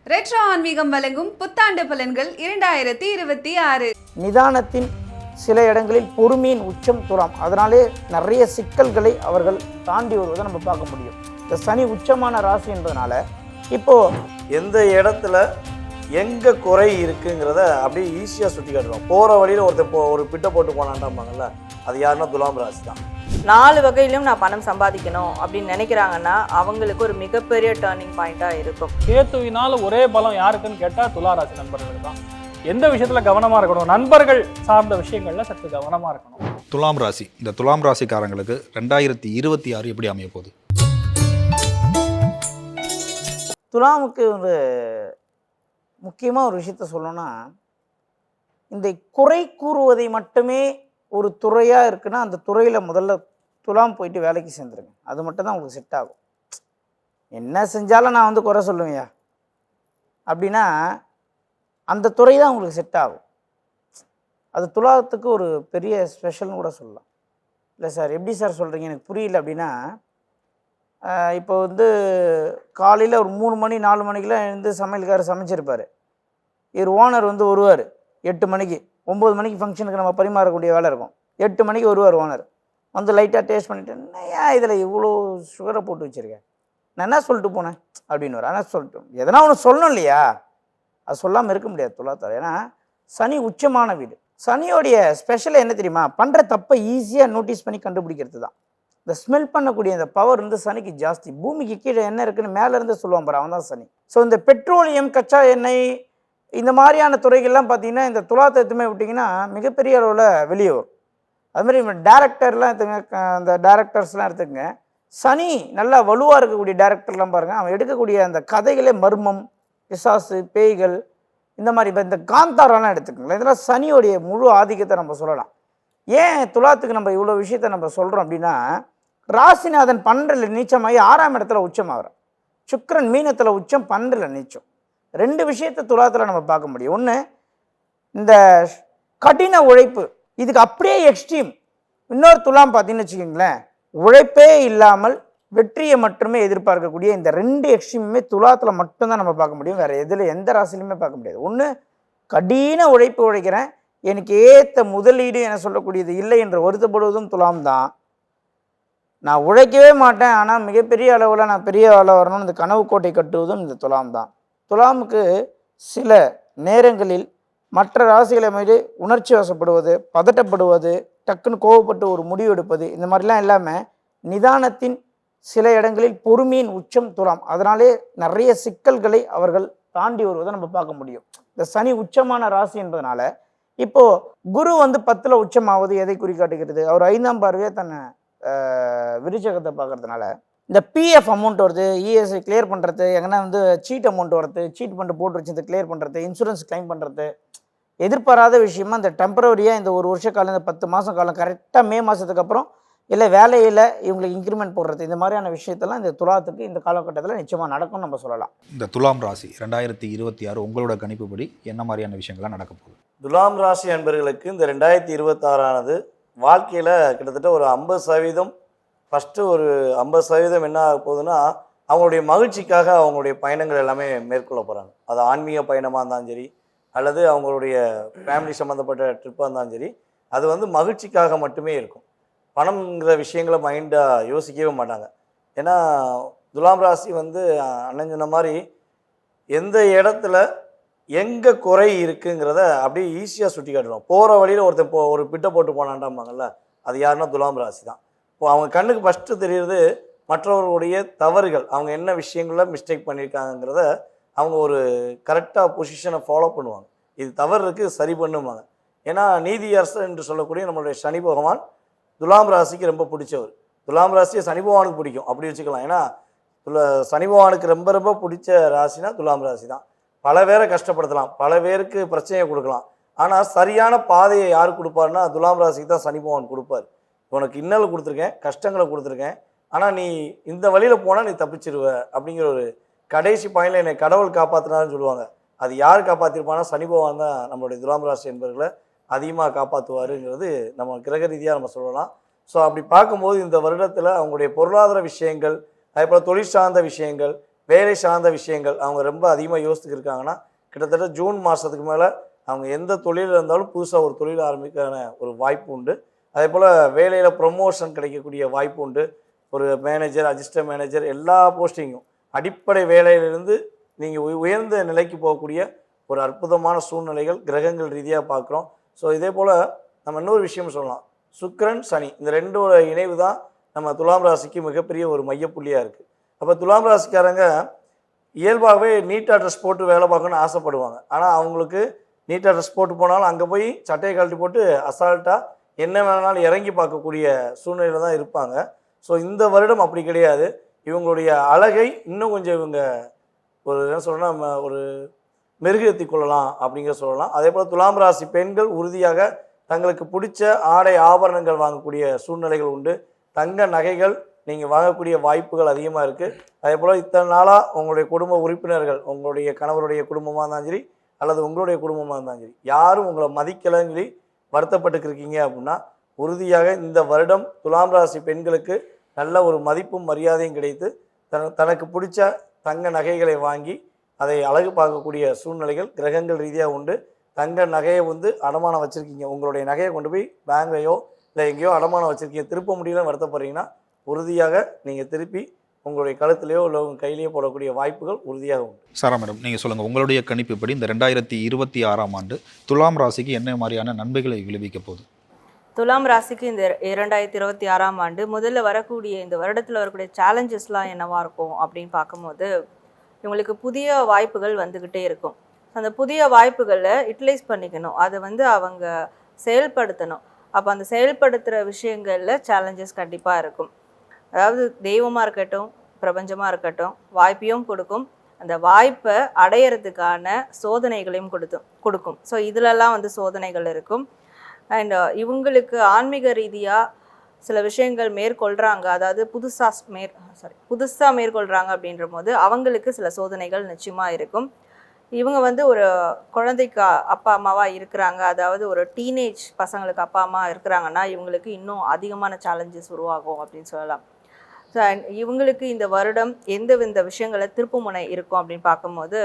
Retro ஆன்மீகம் வழங்கும் புத்தாண்டு பலன்கள் 2026. நிதானத்தின் சில இடங்களில் பொறுமையின் உச்சம் துலாம். அதனாலே நிறைய சிக்கல்களை அவர்கள் தாண்டி வருவதை நம்ம பார்க்க முடியும். இந்த சனி உச்சமான ராசி என்பதனால இப்போ எந்த இடத்துல எங்கே குறை இருக்குங்கிறத அப்படியே ஈஸியாக சுட்டி காட்டுறோம். போகிற வழியில் ஒரு பிட்டை போட்டு போனான்டாம்பாங்கல்ல, அது யாருன்னா துலாம் ராசி தான். 4 வகையிலும் நான் பணம் சம்பாதிக்கணும் அப்படின்னு நினைக்கிறாங்கன்னா அவங்களுக்கு ஒரு மிகப்பெரிய டேர்னிங் பாயிண்டாக இருக்கும். கேத்துவினால் ஒரே பலம் யாருக்குன்னு கேட்டால் துளாராசி நண்பர்களுக்கு தான். எந்த விஷயத்தில் கவனமாக இருக்கணும்? நண்பர்கள் சார்ந்த விஷயங்களில் சற்று கவனமாக இருக்கணும். துலாம் ராசி, இந்த துலாம் ராசிக்காரங்களுக்கு 2026 எப்படி அமைய போகுது? துலாமுக்கு ஒரு முக்கியமாக ஒரு விஷயத்த சொல்லணும்னா, இந்த குறை கூறுவதை மட்டுமே ஒரு துறையாக இருக்குன்னா அந்த துறையில் முதல்ல துலாம் போயிட்டு வேலைக்கு சேர்ந்துருங்க. அது மட்டும் தான் உங்களுக்கு செட் ஆகும். என்ன செஞ்சாலும் நான் குறை சொல்லுவேயா அப்படின்னா அந்த துறை தான் உங்களுக்கு செட் ஆகும். அது துலாத்துக்கு ஒரு பெரிய ஸ்பெஷல்னு கூட சொல்லலாம். இல்லை சார், எப்படி சார் சொல்கிறீங்க, எனக்கு புரியல அப்படின்னா, இப்போ காலையில் ஒரு 3 மணி 4 மணிக்கெலாம் எழுந்து சமையல்காரர் சமைச்சிருப்பார். இவர் ஓனர் வருவார் 8 மணிக்கு. 9 மணிக்கு ஃபங்க்ஷனுக்கு நம்ம பரிமாறக்கூடிய வேலை இருக்கும். 8 மணிக்கு வருவார் ஓனர். லைட்டாக டேஸ்ட் பண்ணிவிட்டு, என்னையா இதில் இவ்வளோ சுகரை போட்டு வச்சுருக்கேன், நான் என்ன சொல்லிட்டு போனேன் அப்படின்னு வர. ஆனால் சொல்லிட்டு எதனா ஒன்று சொல்லணும் இல்லையா, அது சொல்லாமல் இருக்க முடியாது துலாத்தார். ஏன்னா சனி உச்சமான வீடு. சனியோடைய ஸ்பெஷல் என்ன தெரியுமா? பண்ணுற தப்பை ஈஸியாக நோட்டீஸ் பண்ணி கண்டுபிடிக்கிறது தான். இந்த ஸ்மெல் பண்ணக்கூடிய இந்த பவர் சனிக்கு ஜாஸ்தி. பூமிக்கு கீழே என்ன இருக்குன்னு மேலேருந்து சொல்லுவான் பாரு, அவன் தான் சனி. ஸோ இந்த பெட்ரோலியம், கச்சா எண்ணெய், இந்த மாதிரியான துறைகள்லாம் பார்த்தீங்கன்னா இந்த துலாத்தை எதுவுமே விட்டிங்கன்னா மிகப்பெரிய அளவில் வெளியே வரும். அதுமாதிரி டேரக்டர்லாம் அந்த டேரக்டர்ஸ்லாம் எடுத்துக்கங்க. சனி நல்லா வலுவாக இருக்கக்கூடிய டேரக்டர்லாம் பாருங்கள், அவன் எடுக்கக்கூடிய அந்த கதைகளே மர்மம், பிசாசு, பேய்கள், இந்த மாதிரி. இப்போ இந்த காந்தாரெல்லாம் எடுத்துக்கோங்களேன், இதெல்லாம் சனியோடைய முழு ஆதிக்கத்தை நம்ம சொல்லலாம். ஏன் துலாத்துக்கு நம்ம இவ்வளோ விஷயத்த நம்ம சொல்கிறோம் அப்படின்னா, ராசிநாதன் 12 நீச்சமாகி 6ஆம் இடத்துல உச்சமாகறான். சுக்கிரன் மீனத்தில் உச்சம், 12 நீச்சம். 2 விஷயத்தை துலாத்தில் நம்ம பார்க்க முடியும். ஒன்று, இந்த கடின உழைப்பு, இதுக்கு அப்படியே எக்ஸ்ட்ரீம். இன்னொரு துலாம் பார்த்தீங்கன்னு வச்சுக்கிங்களேன், உழைப்பே இல்லாமல் வெற்றியை மட்டுமே எதிர்பார்க்கக்கூடிய இந்த 2 எக்ஸ்ட்ரீமுமே துலாத்தில் மட்டும்தான் நம்ம பார்க்க முடியும். வேறு எந்த ராசிலையுமே பார்க்க முடியாது. ஒன்று, கடின உழைப்பு உழைக்கிறேன், எனக்கு ஏற்ற முதலீடு என சொல்லக்கூடியது இல்லை என்று வருத்தப்படுவதும் துலாம் தான். நான் உழைக்கவே மாட்டேன், ஆனால் மிகப்பெரிய அளவில் நான் பெரிய அளவு வரணும்னு இந்த கனவு கோட்டை கட்டுவதும் இந்த துலாம் தான். துலாமுக்கு சில நேரங்களில் மற்ற ராசிகளை மீது உணர்ச்சி வசப்படுவது, பதட்டப்படுவது, டக்குன்னு கோவப்பட்டு ஒரு முடிவு எடுப்பது, இந்த மாதிரிலாம் இல்லாமல் நிதானத்தின் சில இடங்களில் பொறுமையின் உச்சம் துலாம். அதனாலே நிறைய சிக்கல்களை அவர்கள் தாண்டி வருவதை நம்ம பார்க்க முடியும். இந்த சனி உச்சமான ராசி என்பதனால இப்போது குரு 10ல் உச்சமாவது எதை குறிக்காட்டுகிறது? அவர் 5ஆம் பார்வையாக தன்னை விருச்சகத்தை பார்க்கறதுனால இந்த பிஎஃப் அமௌண்ட் வருது, இஎஸ்ஐ கிளியர் பண்ணுறது, எங்கன்னா சீட் அமௌண்ட் வருது, சீட் பண்ணிட்டு போட்டு வச்சு கிளியர் பண்ணுறது, இன்சூரன்ஸ் கிளைம் பண்ணுறது, எதிர்பாராத விஷயமா இந்த டெம்பரவரியாக இந்த 1 வருஷ காலம், இந்த 10 மாதம் காலம், கரெக்டாக மே மாதத்துக்கு அப்புறம் இல்லை வேலையில் இவங்களுக்கு இன்க்ரிமெண்ட் போடுறது, இந்த மாதிரியான விஷயத்தெல்லாம் இந்த துலாத்துக்கு இந்த காலகட்டத்தில் நிச்சயமாக நடக்கும்னு நம்ம சொல்லலாம். இந்த துலாம் ராசி 2026 உங்களோட கணிப்புப்படி என்ன மாதிரியான விஷயங்கள்லாம் நடக்க போகுது? துலாம் ராசி அன்பர்களுக்கு இந்த 2026 வாழ்க்கையில் கிட்டத்தட்ட ஒரு 50%, ஃபஸ்ட்டு ஒரு 50% என்ன ஆக போகுதுன்னா, அவங்களுடைய மகிழ்ச்சிக்காக அவங்களுடைய பயணங்கள் எல்லாமே மேற்கொள்ள போகிறாங்க. அது ஆன்மீக பயணமாக இருந்தாலும் சரி, அல்லது அவங்களுடைய ஃபேமிலி சம்மந்தப்பட்ட ட்ரிப்பாக இருந்தாலும் சரி, அது மகிழ்ச்சிக்காக மட்டுமே இருக்கும். பணம்ங்கிற விஷயங்களை மைண்டாக யோசிக்கவே மாட்டாங்க. ஏன்னா துலாம் ராசி அண்ணன் சொன்ன மாதிரி எந்த இடத்துல எங்கே குறை இருக்குங்கிறத அப்படியே ஈஸியாக சுட்டி காட்டுறோம். போகிற வழியில் ஒரு பிட்டை போட்டு போனான்டாம்பாங்கல்ல, அது யாருன்னா துலாம் ராசி தான். இப்போ அவங்க கண்ணுக்கு ஃபஸ்ட்டு தெரியுறது மற்றவர்களுடைய தவறுகள், அவங்க என்ன விஷயங்களில் மிஸ்டேக் பண்ணியிருக்காங்கிறத அவங்க ஒரு கரெக்டாக பொசிஷனை ஃபாலோ பண்ணுவாங்க. இது தவறு இருக்குது, சரி பண்ணுவாங்க. ஏன்னா நீதி அரசர் என்று சொல்லக்கூடிய நம்மளுடைய சனி பகவான் துலாம் ராசிக்கு ரொம்ப பிடிச்சவர். துலாம் ராசியை சனி பகவானுக்கு பிடிக்கும், அப்படி வச்சுக்கலாம். ஏன்னா சனி பகவானுக்கு ரொம்ப ரொம்ப பிடிச்ச ராசினா துலாம் ராசி தான். பல பேரை கஷ்டப்படுத்தலாம், பல பேருக்கு பிரச்சனையை கொடுக்கலாம். ஆனால் சரியான பாதையை யார் கொடுப்பாருன்னா துலாம் ராசிக்கு தான் சனி பகவான் கொடுப்பார். உனக்கு இன்னல் கொடுத்துருக்கேன், கஷ்டங்களை கொடுத்துருக்கேன், ஆனால் நீ இந்த வழியில் போனால் நீ தப்பிச்சிருவ அப்படிங்கிற ஒரு கடைசி பாயிண்டில் என்னை கடவுள் காப்பாற்றினாருன்னு சொல்லுவாங்க. அது யார் காப்பாற்றிருப்பானா சனி பகவான் தான் நம்மளுடைய துலாம் ராசி என்பவர்களை அதிகமாக காப்பாற்றுவாருங்கிறது நம்ம கிரக ரீதியாக நம்ம சொல்லலாம். ஸோ அப்படி பார்க்கும்போது இந்த வருடத்தில் அவங்களுடைய பொருளாதார விஷயங்கள், அதே போல் தொழில் சார்ந்த விஷயங்கள், வேலை சார்ந்த விஷயங்கள் அவங்க ரொம்ப அதிகமாக யோசித்துக்கு இருக்காங்கன்னா கிட்டத்தட்ட ஜூன் மாதத்துக்கு மேலே அவங்க எந்த தொழில் இருந்தாலும் புதுசாக ஒரு தொழில் ஆரம்பிக்கான ஒரு வாய்ப்பு உண்டு. அதே போல் வேலையில் ப்ரொமோஷன் கிடைக்கக்கூடிய வாய்ப்பு உண்டு. ஒரு மேனேஜர், அசிஸ்டன்ட் மேனேஜர், எல்லா போஸ்டிங்கும் அடிப்படை வேலையிலிருந்து நீங்கள் உயர்ந்த நிலைக்கு போகக்கூடிய ஒரு அற்புதமான சூழ்நிலைகள் கிரகங்கள் ரீதியாக பார்க்குறோம். ஸோ இதே போல் நம்ம இன்னொரு விஷயம் சொல்லலாம். சுக்கிரன் சனி இந்த ரெண்டோட இணைவு தான் நம்ம துலாம் ராசிக்கு மிகப்பெரிய ஒரு மையப்புள்ளியாக இருக்குது. அப்போ துலாம் ராசிக்காரங்க இயல்பாகவே நீட்டாக ட்ரெஸ் போட்டு வேலை பார்க்கணுன்னு ஆசைப்படுவாங்க. ஆனால் அவங்களுக்கு நீட்டாக ட்ரெஸ் போட்டு போனாலும் அங்கே போய் சட்டையை கழட்டி போட்டு அசால்ட்டாக என்ன வேணாலும் இறங்கி பார்க்கக்கூடிய சூழ்நிலையில் தான் இருப்பாங்க. ஸோ இந்த வருடம் அப்படி கிடையாது. இவங்களுடைய அழகை இன்னும் கொஞ்சம் இவங்க ஒரு என்ன சொல்லணும்னா ஒரு மெருகேற்றி கொள்ளலாம் அப்படிங்கிற சொல்லலாம். அதே போல் துலாம் ராசி பெண்கள் உறுதியாக தங்களுக்கு பிடிச்ச ஆடை ஆபரணங்கள் வாங்கக்கூடிய சூழ்நிலைகள் உண்டு. தங்க நகைகள் நீங்கள் வாங்கக்கூடிய வாய்ப்புகள் அதிகமாக இருக்குது. அதே போல் இத்தனை நாளாக உங்களுடைய குடும்ப உறுப்பினர்கள், உங்களுடைய கணவருடைய குடும்பமாக இருந்தாலும் சரி அல்லது உங்களுடைய குடும்பமாக இருந்தாலும் சரி, யாரும் உங்களை மதிக்கலைன்னு சொல்லி வருத்தப்பட்டுருக்கீங்க அப்படின்னா உறுதியாக இந்த வருடம் துலாம் ராசி பெண்களுக்கு நல்ல ஒரு மதிப்பும் மரியாதையும் கிடைத்து தனக்கு பிடிச்ச தங்க நகைகளை வாங்கி அதை அழகு பார்க்கக்கூடிய சூழ்நிலைகள் கிரகங்கள் ரீதியாக உண்டு. தங்க நகையை அடமானம் வச்சுருக்கீங்க, உங்களுடைய நகையை கொண்டு போய் பேங்க்லையோ இல்லை எங்கேயோ அடமானம் வச்சுருக்கீங்க, திருப்ப முடியலன்னு வருத்தப்படுறீங்கன்னா உறுதியாக நீங்கள் திருப்பி உங்களுடைய கழுத்துலையோ இல்லை உங்கள் கையிலேயோ போடக்கூடிய வாய்ப்புகள் உறுதியாக உண்டு. சாரா மேடம், நீங்கள் சொல்லுங்கள், உங்களுடைய கணிப்புப்படி இந்த 2026ஆம் ஆண்டு துலாம் ராசிக்கு என்ன மாதிரியான நன்மைகளை விளைவிக்க போகுது? துலாம் ராசிக்கு இந்த 2026ஆம் ஆண்டு முதல்ல வரக்கூடிய இந்த வருடத்தில் வரக்கூடிய சேலஞ்சஸ்லாம் என்னவாக இருக்கும் அப்படின்னு பார்க்கும்போது இவங்களுக்கு புதிய வாய்ப்புகள் வந்துக்கிட்டே இருக்கும். அந்த புதிய வாய்ப்புகளை யூட்டிலைஸ் பண்ணிக்கணும், அதை அவங்க செயல்படுத்தணும். அப்போ அந்த செயல்படுத்துகிற விஷயங்களில் சேலஞ்சஸ் கண்டிப்பாக இருக்கும். அதாவது தெய்வமாக இருக்கட்டும், பிரபஞ்சமாக இருக்கட்டும், வாய்ப்பையும் கொடுக்கும், அந்த வாய்ப்பை அடையிறதுக்கான சோதனைகளையும் கொடுக்கும். ஸோ இதிலெல்லாம் சோதனைகள் இருக்கும். அண்ட் இவங்களுக்கு ஆன்மீக ரீதியாக சில விஷயங்கள் மேற்கொள்கிறாங்க, அதாவது புதுசாக மேற்கொள்கிறாங்க அப்படின்ற போது அவங்களுக்கு சில சோதனைகள் நிச்சயமாக இருக்கும். இவங்க ஒரு குழந்தைக்கு அப்பா அம்மாவாக இருக்கிறாங்க, அதாவது ஒரு டீனேஜ் பசங்களுக்கு அப்பா அம்மா இருக்கிறாங்கன்னா இவங்களுக்கு இன்னும் அதிகமான சேலஞ்சஸ் உருவாகும் அப்படின்னு சொல்லலாம். ஸோ இவங்களுக்கு இந்த வருடம் எந்தவித விஷயங்களை திருப்புமுனை இருக்கும் அப்படின்னு பார்க்கும்போது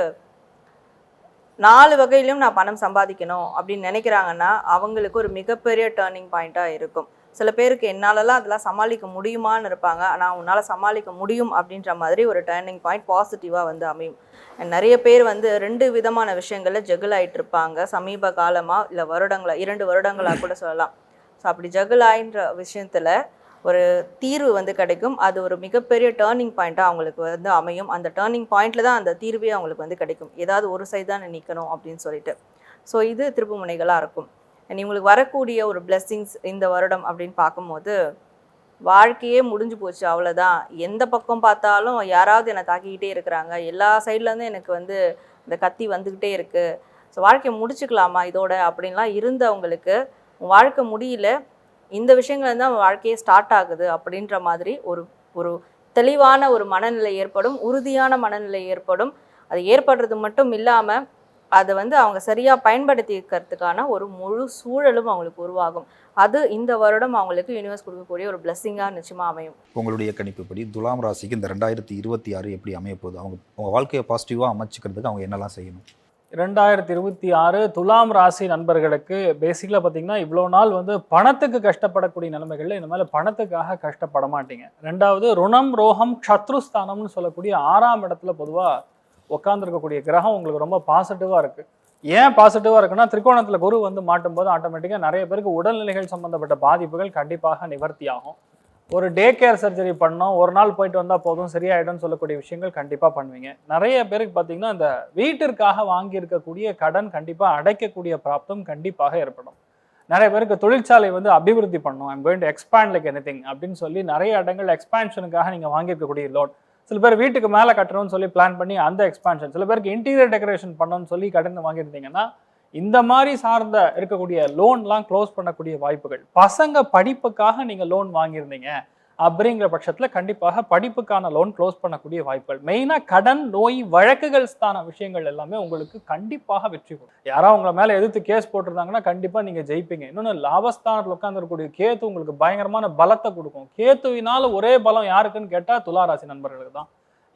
4 வகையிலும் நான் பணம் சம்பாதிக்கணும் அப்படின்னு நினைக்கிறாங்கன்னா அவங்களுக்கு ஒரு மிகப்பெரிய டேர்னிங் பாயிண்ட்டாக இருக்கும். சில பேருக்கு என்னாலலாம் அதெல்லாம் சமாளிக்க முடியுமான்னு இருப்பாங்க, ஆனால் உன்னால் சமாளிக்க முடியும் அப்படின்ற மாதிரி ஒரு டேர்னிங் பாயிண்ட் பாசிட்டிவாக அமையும். நிறைய பேர் 2 விதமான விஷயங்களில் ஜகிள் ஆகிட்டு இருப்பாங்க சமீப காலமாக, இல்லை 2 வருடங்களாக கூட சொல்லலாம். ஸோ அப்படி ஜகிள் ஆகின்ற விஷயத்தில் ஒரு தீர்வு கிடைக்கும். அது ஒரு மிகப்பெரிய டேர்னிங் பாயிண்ட்டாக அவங்களுக்கு அமையும். அந்த டேர்னிங் பாயிண்டில் தான் அந்த தீர்வே அவங்களுக்கு கிடைக்கும். ஏதாவது ஒரு சைடு தான் நிற்கணும் அப்படின்னு சொல்லிட்டு. ஸோ இது திருப்பு முனைகளாக இருக்கும். இவங்களுக்கு வரக்கூடிய ஒரு பிளெஸ்ஸிங்ஸ் இந்த வருடம் அப்படின்னு பார்க்கும்போது வாழ்க்கையே முடிஞ்சு போச்சு, அவ்வளோதான், எந்த பக்கம் பார்த்தாலும் யாராவது என்னை தாக்கிக்கிட்டே இருக்கிறாங்க, எல்லா சைட்லேருந்து எனக்கு இந்த கத்தி வந்துக்கிட்டே இருக்குது, ஸோ வாழ்க்கையை முடிச்சுக்கலாமா இதோட அப்படின்லாம் இருந்தவங்களுக்கு வாழ்க்கை முடியல, இந்த விஷயங்கள் தான் வாழ்க்கையே ஸ்டார்ட் ஆகுது அப்படின்ற மாதிரி ஒரு தெளிவான ஒரு மனநிலை ஏற்படும், உறுதியான மனநிலை ஏற்படும். அது ஏற்படுறது மட்டும் இல்லாமல் அதை அவங்க சரியாக பயன்படுத்திக்கிறதுக்கான ஒரு முழு சூழலும் அவங்களுக்கு உருவாகும். அது இந்த வருடம் அவங்களுக்கு யூனிவர்ஸ் கொடுக்கக்கூடிய ஒரு பிளெஸ்ஸிங்காக நிச்சயமாக அமையும். உங்களுடைய கணிப்புப்படி துலாம் ராசிக்கு இந்த 2026 எப்படி அமைய போகுது? அவங்க வாழ்க்கையை பாசிட்டிவாக அமைச்சிக்கிறதுக்கு அவங்க என்னெல்லாம் செய்யணும்? 2026 துலாம் ராசி நண்பர்களுக்கு பேசிக்கலாக பார்த்தீங்கன்னா இவ்வளோ நாள் பணத்துக்கு கஷ்டப்படக்கூடிய நிலைமைகளில் இந்த மாதிரி பணத்துக்காக கஷ்டப்பட மாட்டீங்க. 2வது ருணம் ரோகம் சத்ருஸ்தானம்னு சொல்லக்கூடிய 6ஆம் இடத்துல பொதுவாக உட்காந்துருக்கக்கூடிய கிரகம் உங்களுக்கு ரொம்ப பாசிட்டிவாக இருக்குது. ஏன் பாசிட்டிவாக இருக்குன்னா திரிகோணத்தில் குரு மாட்டும் போது ஆட்டோமேட்டிக்காக நிறைய பேருக்கு உடல்நிலைகள் சம்மந்தப்பட்ட பாதிப்புகள் கண்டிப்பாக நிவர்த்தி ஆகும். ஒரு டே கேர் சர்ஜரி பண்ணோம், ஒரு நாள் போயிட்டு வந்தால் போதும் சரியாயிடும்னு சொல்லக்கூடிய விஷயங்கள் கண்டிப்பாக பண்ணுவீங்க. நிறைய பேருக்கு பார்த்தீங்கன்னா இந்த வீட்டிற்காக வாங்கியிருக்கக்கூடிய கடன் கண்டிப்பாக அடைக்கக்கூடிய பிராப்தம் கண்டிப்பாக ஏற்படும். நிறைய பேருக்கு தொழிற்சாலை அபிவிருத்தி பண்ணணும், I'm going to expand like anything அப்படின்னு சொல்லி நிறைய இடங்கள் எக்ஸ்பான்ஷனுக்காக நீங்கள் வாங்கியிருக்கக்கூடிய லோன். சில பேர் வீட்டுக்கு மேலே கட்டணும்னு சொல்லி பிளான் பண்ணி அந்த எக்ஸ்பான்ஷன், சில பேருக்கு இன்டீரியர் டெக்கரேஷன் பண்ணணும்னு சொல்லி கடன் வாங்கியிருந்தீங்கன்னா இந்த மாதிரி சார்ந்த இருக்கக்கூடிய லோன்லாம் க்ளோஸ் பண்ணக்கூடிய வாய்ப்புகள். பசங்க படிப்புக்காக நீங்கள் லோன் வாங்கியிருந்தீங்க அப்படிங்கிற பட்சத்தில் கண்டிப்பாக படிப்புக்கான லோன் க்ளோஸ் பண்ணக்கூடிய வாய்ப்புகள். மெயினாக கடன், நோய், வழக்குகள் ஸ்தான விஷயங்கள் எல்லாமே உங்களுக்கு கண்டிப்பாக வெற்றி கொடுக்கும். யாராவது உங்களை மேலே எதிர்த்து கேஸ் போட்டிருந்தாங்கன்னா கண்டிப்பாக நீங்கள் ஜெயிப்பீங்க. இன்னொன்று லாபஸ்தானத்தில் உட்காந்துருக்கக்கூடிய கேத்து உங்களுக்கு பயங்கரமான பலத்தை கொடுக்கும். கேத்துவினால் ஒரே பலம் யாருக்குன்னு கேட்டால் துளாராசி நண்பர்களுக்கு தான்.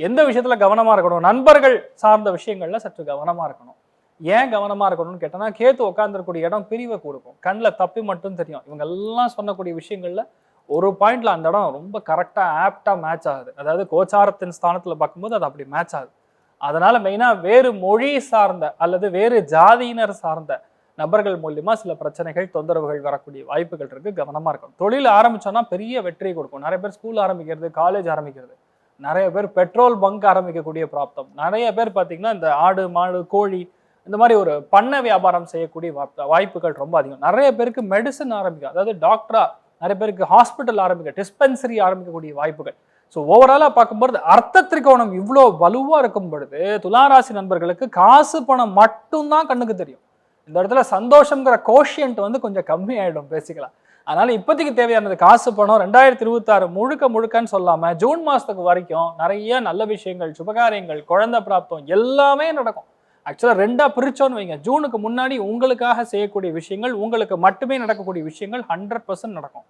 எந்த விஷயத்துல கவனமா இருக்கணும்? நண்பர்கள் சார்ந்த விஷயங்கள்ல சற்று கவனமா இருக்கணும். ஏன் கவனமா இருக்கணும்னு கேட்டோம்னா, கேத்து உட்கார்ந்துருக்கூடிய இடம் பிரிவை கொடுக்கும். கண்ணில் தப்பி மட்டும் தெரியும். இவங்க எல்லாம் சொன்னக்கூடிய விஷயங்கள்ல ஒரு பாயிண்ட்ல அந்த இடம் ரொம்ப கரெக்டா ஆப்டா மேட்ச் ஆகுது. அதாவது கோச்சாரத்தின் ஸ்தானத்துல பார்க்கும்போது அது அப்படி மேட்ச் ஆகுது. அதனால மெயினா வேறு மொழி சார்ந்த அல்லது வேறு ஜாதியினர் சார்ந்த நபர்கள் மூலியமா சில பிரச்சனைகள், தொந்தரவுகள் வரக்கூடிய வாய்ப்புகள் இருக்கு. கவனமா இருக்கும். தொழில் ஆரம்பிச்சோம்னா பெரிய வெற்றியை கொடுக்கும். நிறைய பேர் ஸ்கூல் ஆரம்பிக்கிறது, காலேஜ் ஆரம்பிக்கிறது, நிறைய பேர் பெட்ரோல் பங்க் ஆரம்பிக்கக்கூடிய பிராப்தம், நிறைய பேர் பார்த்தீங்கன்னா இந்த ஆடு மாடு கோழி இந்த மாதிரி ஒரு பண்ணை வியாபாரம் செய்யக்கூடிய வாய்ப்புகள் ரொம்ப அதிகம். நிறைய பேருக்கு மெடிசன் ஆரம்பிக்கும், அதாவது டாக்டரா, நிறைய பேருக்கு ஹாஸ்பிட்டல் ஆரம்பிக்க, டிஸ்பென்சரி ஆரம்பிக்கக்கூடிய வாய்ப்புகள். ஸோ ஓவராலாக பார்க்கும்போது அர்த்த திரிகோணம் இவ்வளோ வலுவாக இருக்கும் பொழுது துளாராசி நண்பர்களுக்கு காசு பணம் மட்டும்தான் கண்ணுக்கு தெரியும். இந்த இடத்துல சந்தோஷங்கிற கோஷியன்ட் வந்து கொஞ்சம் கம்மி ஆகிடும் பேசிக்கலாம். அதனால இப்போதைக்கு தேவையானது காசு பணம். 2026 முழுக்கன்னு சொல்லாமல் ஜூன் மாதத்துக்கு வரைக்கும் நிறைய நல்ல விஷயங்கள், சுபகாரியங்கள், குழந்தை பிராப்தம் எல்லாமே நடக்கும். ஆக்சுவலாக ரெண்டாக பிரிச்சோன்னு வைங்க, ஜூனுக்கு முன்னாடி உங்களுக்காக செய்யக்கூடிய விஷயங்கள், உங்களுக்கு மட்டுமே நடக்கக்கூடிய விஷயங்கள் 100% நடக்கும்.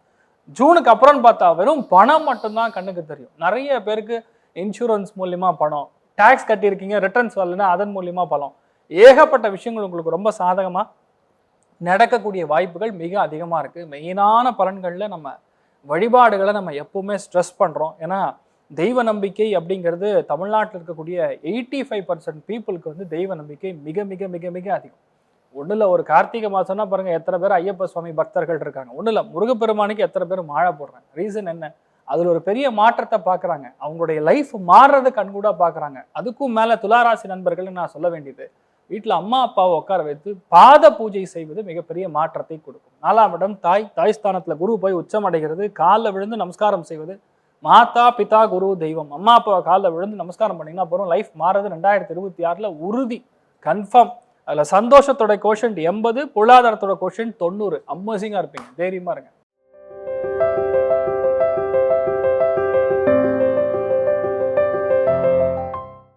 ஜூனுக்கு அப்புறம்னு பார்த்தா வெறும் பணம் மட்டும்தான் கண்ணுக்கு தெரியும். நிறைய பேருக்கு இன்சூரன்ஸ் மூலியமா பணம், டேக்ஸ் கட்டியிருக்கீங்க ரிட்டர்ன்ஸ் வரலன்னா அதன் மூலியமா பணம், ஏகப்பட்ட விஷயங்கள் உங்களுக்கு ரொம்ப சாதகமாக நடக்கக்கூடிய வாய்ப்புகள் மிக அதிகமாக இருக்குது. மெயினான பலன்களில் நம்ம வழிபாடுகளை நம்ம எப்பவுமே ஸ்ட்ரெஸ் பண்ணுறோம். ஏன்னா தெய்வ நம்பிக்கை அப்படிங்கிறது தமிழ்நாட்டில் இருக்கக்கூடிய 85% பீப்புளுக்கு வந்து தெய்வ நம்பிக்கை மிக மிக மிக மிக அதிகம். ஒன்றும் இல்லை, ஒரு கார்த்திகை மாதம்னா பாருங்கள் எத்தனை பேர் ஐயப்ப சுவாமி பக்தர்கள் இருக்காங்க. ஒன்றும் இல்லை, முருகப்பெருமானுக்கு எத்தனை பேர் மாலை போடுறாங்க. ரீசன் என்ன? அதில் ஒரு பெரிய மாற்றத்தை பார்க்குறாங்க, அவங்களுடைய லைஃப் மாறுறது கண்கூடாக பார்க்குறாங்க. அதுக்கும் மேலே துளாராசி நண்பர்கள் நான் சொல்ல வேண்டியது, வீட்டில் அம்மா அப்பாவை உட்கார வைத்து பாத பூஜை செய்வது மிகப்பெரிய மாற்றத்தை கொடுக்கும். 4ஆம் இடம் தாய் ஸ்தானத்தில் குரு போய் உச்சம் அடைகிறது. காலில் விழுந்து நமஸ்காரம் செய்வது, மாதா பிதா குரு தெய்வம், அம்மா அப்பாவை காலில் விழுந்து நமஸ்காரம் பண்ணிங்கன்னா போகிறோம், லைஃப் மாறுறது 2026 உறுதி, கன்ஃபார்ம். அதில் சந்தோஷத்தோட கோஷன்ட் 80, பொருளாதாரத்தோட கோஷன்ட் 90. அமேசிங்காக இருப்பீங்க, தைரியமாக இருங்க.